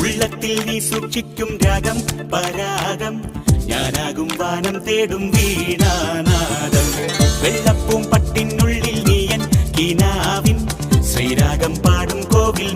ഉള്ളത്തിൽ നീ സൂക്ഷിക്കും രാഗം പരാഗം ഞാനാകും വാനം തേടും വീണാനാദം വെള്ളപ്പൂം പട്ടിനുള്ളിൽ നീയൻ കിനാവിൻ ശ്രീരാഗം പാടും കോവിൽ